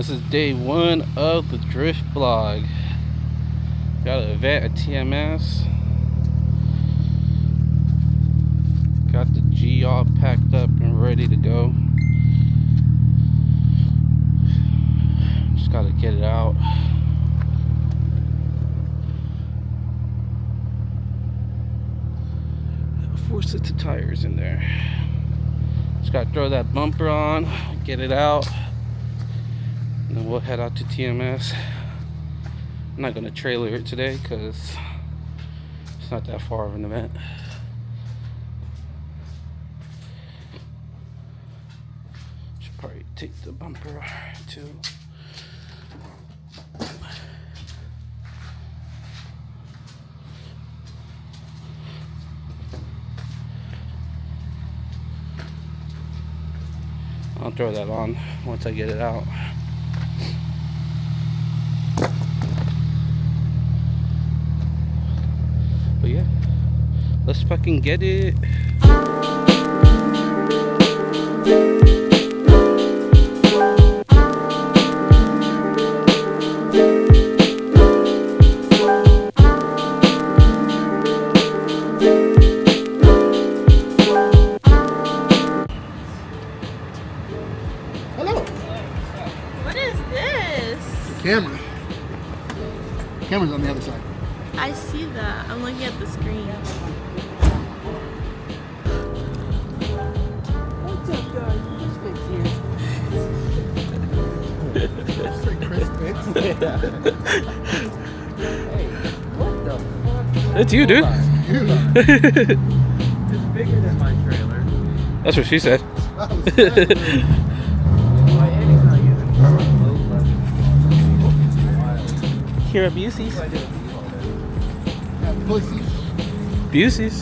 This is day one of the drift vlog. Got an event at TMS. Got the G all packed up and ready to go. Just gotta get it out. Four sets of tires in there. Just gotta throw that bumper on, get it out, and then we'll head out to TMS. I'm not gonna trailer it today because it's not that far of an event. Should probably take the bumper too. I'll throw that on once I get it out. But yeah, let's fucking get it. Camera. Camera's on the other side. I see that. I'm looking at the screen. What's up, guys? Chris Fitz. Hey, what the fuck? That's you, dude. It's bigger than my trailer. That's what she said. My Eddie's not using low level. Here at Busey's. Pussies. Busey's.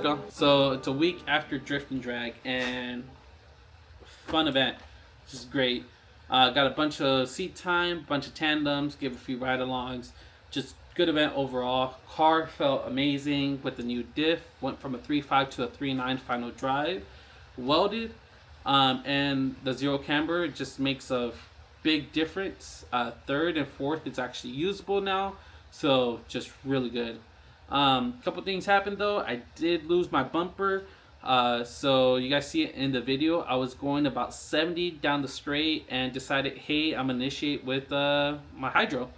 go. So it's a week after Drift and Drag, and fun event. This is great. Got a bunch of seat time, bunch of tandems, gave a few ride-alongs. Just good event overall. Car felt amazing with the new diff. Went from a 3.5 to a 3.9 final drive. Welded, and the zero camber just makes a big difference. Third and fourth is actually usable now, so just really good. Couple things happened though. I did lose my bumper. So you guys see it in the video. I was going about 70 down the straight and decided, hey, I'm gonna initiate with my hydro.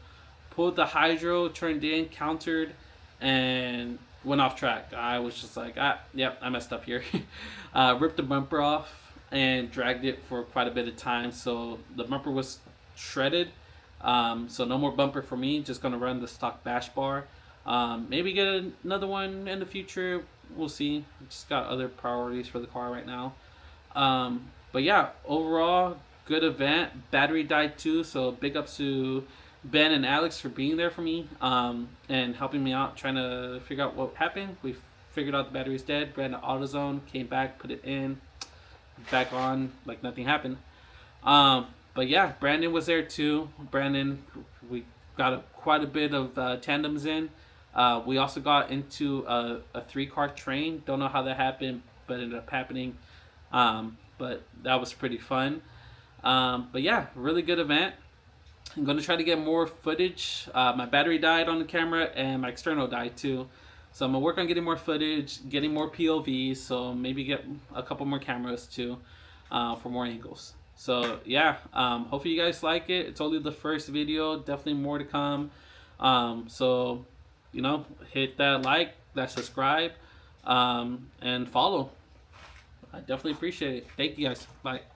Pulled the hydro, turned in, countered, and went off track. I was just like, yep, I messed up here. Ripped the bumper off and dragged it for quite a bit of time. So the bumper was shredded. So no more bumper for me. Just gonna run the stock bash bar. Maybe get another one in the future. We'll see. Just got other priorities for the car right now. But yeah, overall, good event. Battery died too, so big ups to Ben and Alex for being there for me and helping me out, trying to figure out what happened. We figured out the battery's dead. Ran to AutoZone, came back, put it in, back on like nothing happened. But yeah, Brandon was there too. Brandon, we got quite a bit of tandems in. We also got into a 3-car train. Don't know how that happened, but it ended up happening. But that was pretty fun. But yeah, really good event. I'm going to try to get more footage. My battery died on the camera and my external died too. So I'm going to work on getting more footage, getting more POVs. So maybe get a couple more cameras too for more angles. So yeah, hopefully you guys like it. It's only the first video. Definitely more to come. So, you know, hit that like, that subscribe, and follow. I definitely appreciate it. Thank you guys. Bye.